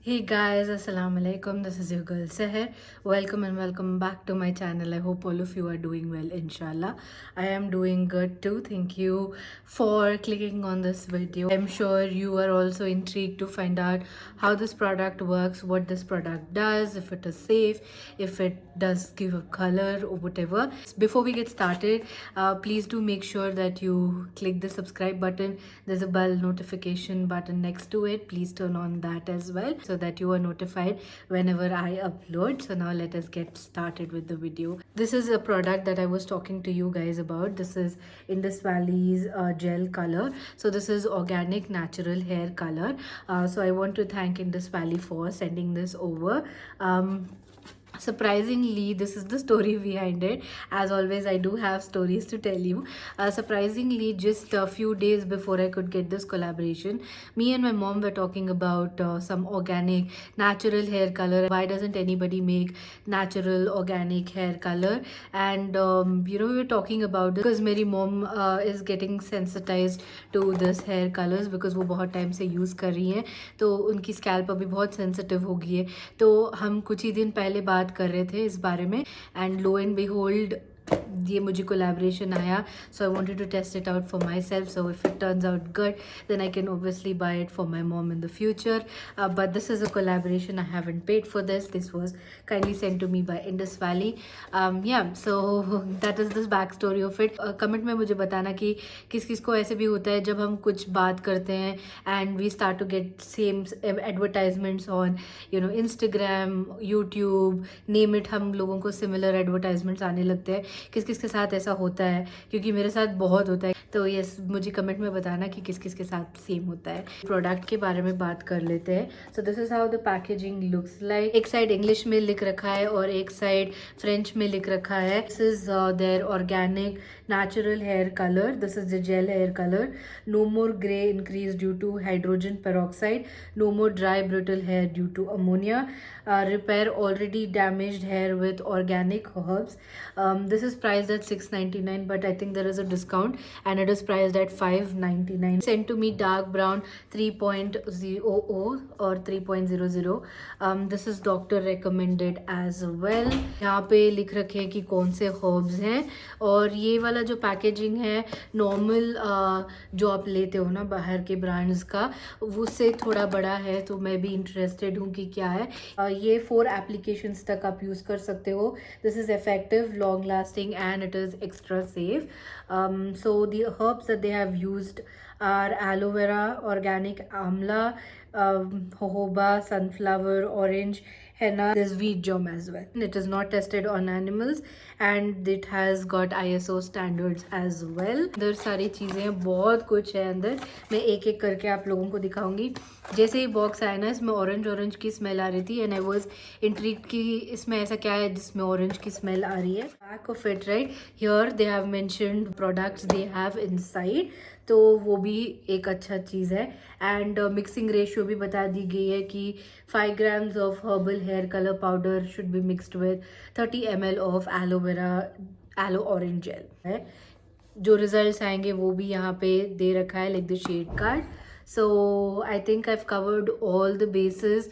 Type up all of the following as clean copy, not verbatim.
Hey guys, Assalamu alaikum. This is your girl Saher. Welcome and welcome back to my channel. I hope all of you are doing well, inshallah. I am doing good too. Thank you for clicking on this video. I'm sure you are also intrigued to find out how this product works, what this product does, if it is safe, if it does give a color or whatever. Before we get started, please do make sure that you click the subscribe button. There's a bell notification button next to it. Please turn on that as well so that you are notified whenever I upload. So now let us get started with the video. This is a product that I was talking to you guys about. This is Indus Valley's gel color. So this is organic natural hair color. So I want to thank Indus Valley for sending this over. Surprisingly, this is the story behind it. As always, I do have stories to tell you. Surprisingly, just a few days before I could get this collaboration, me and my mom were talking about some organic natural hair color. Why doesn't anybody make natural organic hair color? And we were talking about this because my mom is getting sensitized to this hair colors because वो बहुत time से use कर रही हैं, तो उनकी scalp अभी बहुत सेंसिटिव हो गई है. तो हम कुछ ही दिन पहले बात कर रहे थे इस बारे में एंड लो एंड बिहोल्ड ये मुझे कोलैबोरेशन आया. So I wanted to test it out for myself. So if it turns out good then I can obviously buy it for my mom in the future. But this is a collaboration. I haven't paid for this was kindly send to me by Indus Valley. So that is this back story of it. Comment में मुझे बताना कि किस किस को ऐसे भी होता है जब हम कुछ बात करते हैं and we start to get same advertisements on Instagram, YouTube, name it. हम लोगों को सिमिलर एडवर्टाइजमेंट्स आने लगते हैं. किस किस के साथ ऐसा होता है, क्योंकि मेरे साथ बहुत होता है. तो यस, मुझे कमेंट में बताना कि किस किस के साथ सेम होता है. प्रोडक्ट के बारे में बात कर लेते हैं. So this is how the packaging looks like. एक साइड इंग्लिश में लिख रखा है और एक साइड फ्रेंच में लिख रखा है. This is their organic natural hair color. This is the gel hair color. No more gray increase due to hydrogen peroxide. No more dry brittle hair due to ammonia. Repair already damaged hair with organic herbs. This is priced at $6.99, but I think there is a discount and it is priced at $5.99. Sent to me dark brown 3.00 or 3.00. This is doctor recommended as well. यहाँ पे लिख रखे हैं कि कौन से herbs हैं. और ये वाला जो पैकेजिंग है नॉर्मल जो आप लेते हो ना बाहर के ब्रांड्स का, उससे थोड़ा बड़ा है. तो मैं भी इंटरेस्टेड हूँ कि क्या है. ये 4 एप्लीकेशंस तक आप यूज़ कर सकते हो. This is effective, long lasting and it is extra safe. So the herbs that they have used are aloe vera, organic amla, jojoba, sunflower, orange, henna. There's wheat germ as well. It is not tested on animals and it has got ISO standards as well. अंदर सारी चीज़ें बहुत कुछ है अंदर. मैं एक एक करके आप लोगों को दिखाऊंगी. जैसे ही बॉक्स आया ना, इसमें ऑरेंज की स्मेल आ रही थी एंड आई वॉज इंट्रीग्ड कि इसमें ऐसा क्या है जिसमें ऑरेंज की स्मेल आ रही है. Back of it right here they have mentioned products they have inside, तो वो भी एक अच्छा चीज़ है. एंड मिक्सिंग रेशियो भी बता दी गई है कि 5 grams of herbal hair colour powder should be mixed with 30 ml of aloe orange gel है. जो रिजल्ट्स आएंगे वो भी यहाँ पे दे रखा है like the shade card. So I think I have covered all the bases.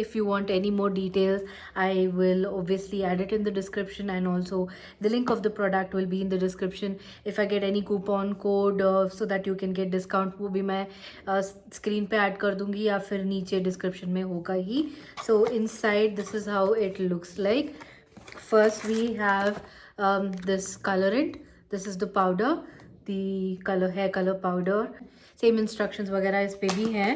If you want any more details, I will obviously add it in the description, and also the link of the product will be in the description. If I get any coupon code so that you can get discount, वो भी मैं screen पे add कर दूँगी या फिर नीचे description में होगा ही. So inside this is how it looks like. First we have this colorant. This is the powder, the hair color powder. Same instructions वगैरह इस पे भी हैं.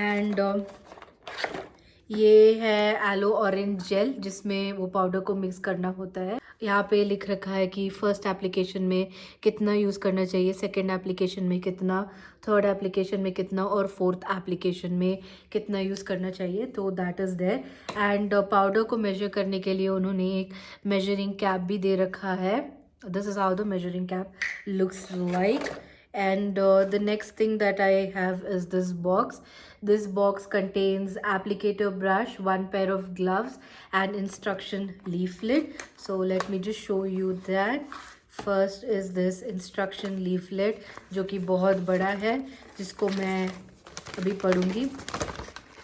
And ये है एलो ऑरेंज जेल जिसमें वो पाउडर को मिक्स करना होता है. यहाँ पे लिख रखा है कि फर्स्ट एप्लीकेशन में कितना यूज़ करना चाहिए, सेकंड एप्लीकेशन में कितना, थर्ड एप्लीकेशन में कितना और फोर्थ एप्लीकेशन में कितना यूज़ करना चाहिए. तो that is there. And powder को मेजर करने के लिए उन्होंने एक मेजरिंग कैप भी दे रखा है. This is how the measuring cap looks like. And the next thing that I have is this box. This box contains applicator brush, 1 pair of gloves and instruction leaflet. So let me just show you that. First is this instruction leaflet जो कि बहुत बड़ा है, जिसको मैं अभी पढ़ूंगी.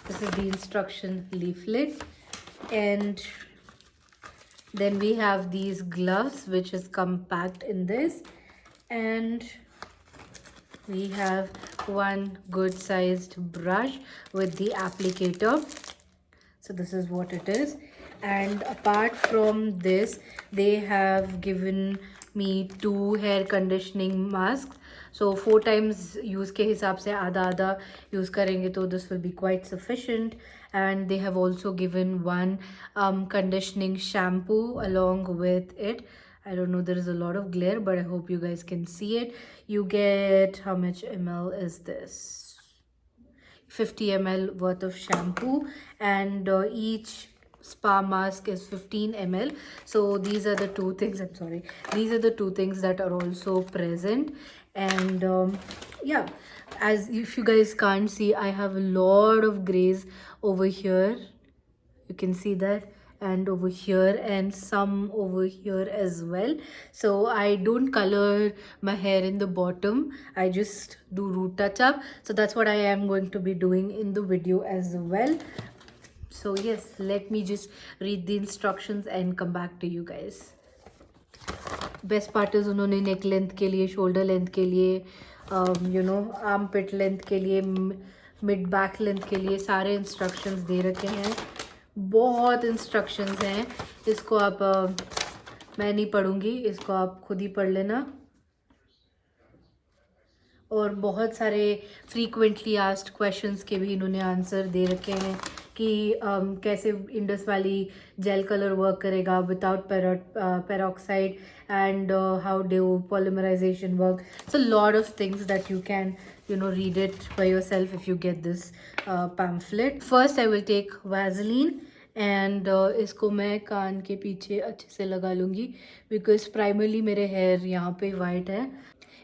This is the instruction leaflet. And then we have these gloves, which is compact in this. And we have one good sized brush with the applicator. So this is what it is. And apart from this, they have given me 2 hair conditioning masks. So 4 times use के हिसाब से आधा आधा use करेंगे तो this will be quite sufficient. And they have also given one conditioning shampoo along with it. I don't know, there is a lot of glare, but I hope you guys can see it. You get, how much ml is this? 50 ml worth of shampoo, and each spa mask is 15 ml. So these are the two things, I'm sorry, these are the two things that are also present. And yeah, as if you guys can't see, I have a lot of grays over here, you can see that, and over here, and some over here as well. So I don't color my hair in the bottom, I just do root touch up. So that's what I am going to be doing in the video as well. So yes, let me just read the instructions and come back to you guys. Best part is उन्होंने neck length के लिए, shoulder length के लिए, you know armpit length के लिए, mid back length के लिए सारे इंस्ट्रक्शंस दे रखे हैं. बहुत इंस्ट्रक्शंस हैं. इसको आप मैं नहीं पढ़ूंगी, इसको आप खुद ही पढ़ लेना. और बहुत सारे फ्रीक्वेंटली आस्क्ड क्वेश्चंस के भी इन्होंने आंसर दे रखे हैं कि कैसे Indus Valley gel colour work करेगा without peroxide, and how do polymerisation work. So lot of things that you can read it by yourself if you get this pamphlet. First I will take Vaseline, and इसको मैं कान के पीछे अच्छे से लगा लूँगी because primarily मेरे hair यहाँ पे वाइट है,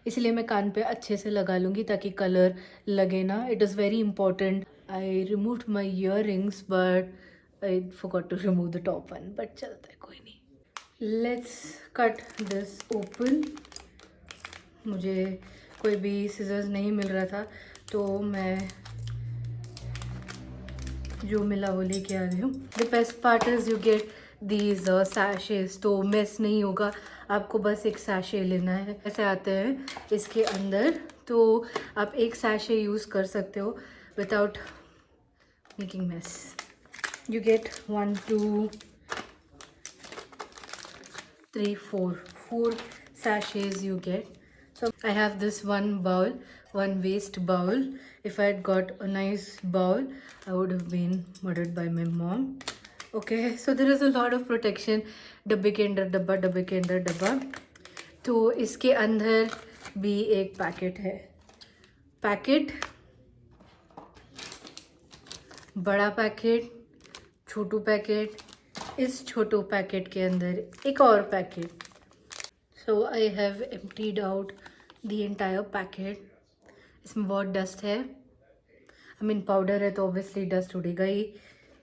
इसलिए मैं कान पे अच्छे से लगा लूँगी ताकि कलर लगे ना. It is very important. I removed my earrings but I forgot to remove the top one, but चलता है, कोई नहीं. Let's cut this open. मुझे कोई भी सीजर्स नहीं मिल रहा था तो मैं जो मिला वो लेके आ गई हूँ. The best part is you get these सैशेज, तो मिस नहीं होगा. आपको बस एक सैशे लेना है. ऐसे आते हैं इसके अंदर, तो आप एक सैशे यूज़ कर सकते हो without making mess. You get 1 2 3 4 sachets you get. So I have this one bowl, one waste bowl. If I had got a nice bowl, I would have been murdered by my mom. Okay, so there is a lot of protection. डब्बे के अंदर डब्बा, डब्बे के अंदर डब्बा. तो इसके अंदर भी एक पैकेट है. पैकेट, बड़ा पैकेट, छोटू पैकेट. इस छोटू पैकेट के अंदर एक और packet. So I have emptied out the entire packet. इसमें बहुत डस्ट है. I mean पाउडर है तो ऑब्वियसली डस्ट उड़ेगा ही,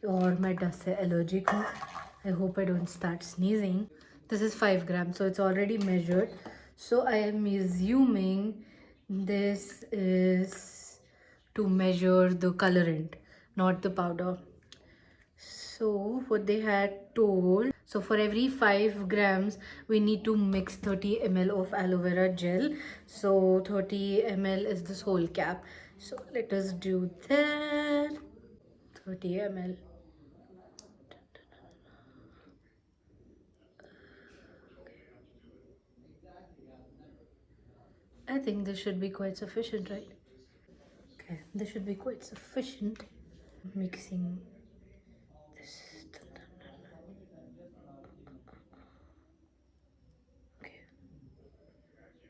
और मैं डस्ट से एलर्जिक हूँ. I hope I don't start sneezing. This is 5 grams, so it's already measured. So I am assuming this is to measure the colorant, not the powder. So what they had told, so for every 5 grams we need to mix 30 ml of aloe vera gel. So 30 ml is this whole cap. So let us do that. 30 ml. I think this should be quite sufficient, right? Okay, this should be quite sufficient. Mixing this.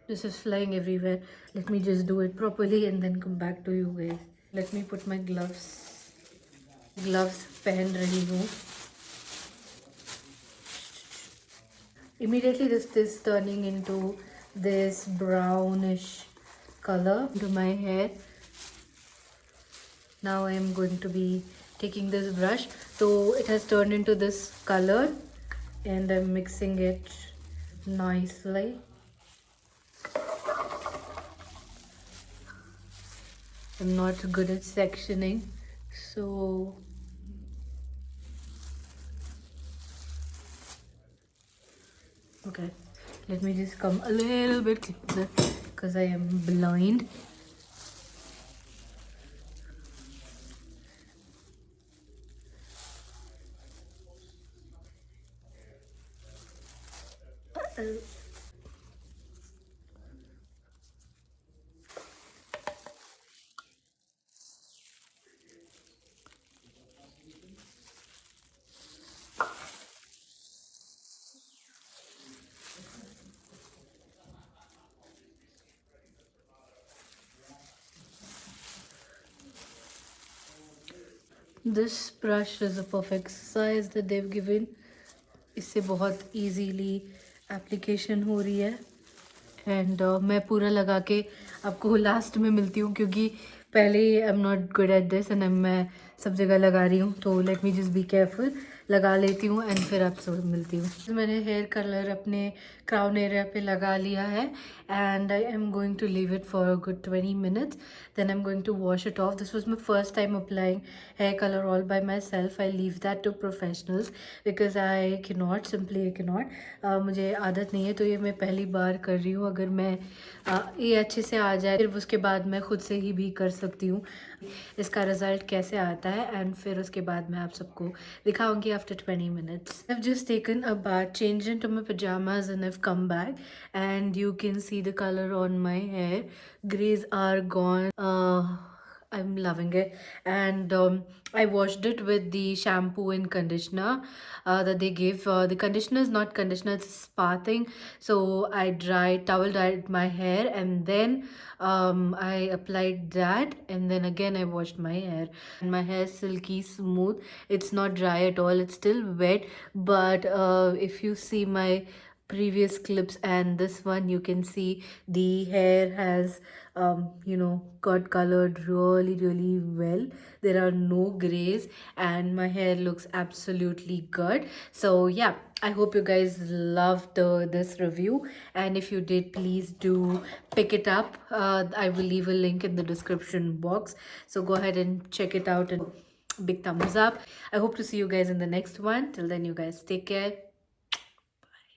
This is flying everywhere. Let me just do it properly and then come back to you guys. Let me put my gloves. Gloves पहन रही हूँ. Immediately this is turning into this brownish color to my hair. Now I am going to be taking this brush. So it has turned into this color and I'm mixing it nicely. I'm not good at sectioning, So okay, let me just come a little bit closer because I am blind. This brush is a perfect size that they've given. इससे बहुत easily application हो रही है. And मैं पूरा लगा के आपको लास्ट में मिलती हूँ क्योंकि पहले ही I am not good at this and मैं सब जगह लगा रही हूँ. तो let me just be careful. लगा लेती हूँ एंड फिर आपसे मिलती हूँ. मैंने हेयर कलर अपने क्राउन एरिया पे लगा लिया है and I am going to leave it for a good 20 minutes. Then I'm going to wash it off. This was my first time applying hair color all by myself. I leave that to professionals because I cannot, simply I cannot. मुझे आदत नहीं है तो ये मैं पहली बार कर रही हूँ. अगर मैं ये अच्छे से आ जाए फिर उसके बाद मैं खुद से ही भी कर सकती हूँ इसका रिजल्ट कैसे आता है एंड फिर उसके बाद मैं आप सबको दिखाऊंगी after 20 minutes. I've just taken a bath, changed into my pajamas and I've come back and you can see the color on my hair. Grays are gone. I'm loving it. And I washed it with the shampoo and conditioner that they give. The conditioner is not conditioner, it's a spa thing. So I towel dried my hair and then I applied that and then again I washed my hair. And my hair is silky smooth. It's not dry at all. It's still wet. But if you see my previous clips and this one, you can see the hair has got colored really well. There are no grays and my hair looks absolutely good. So yeah, I hope you guys loved this review, and if you did, please do pick it up. I will leave a link in the description box, so go ahead and check it out and big thumbs up. I hope to see you guys in the next one. Till then, you guys take care.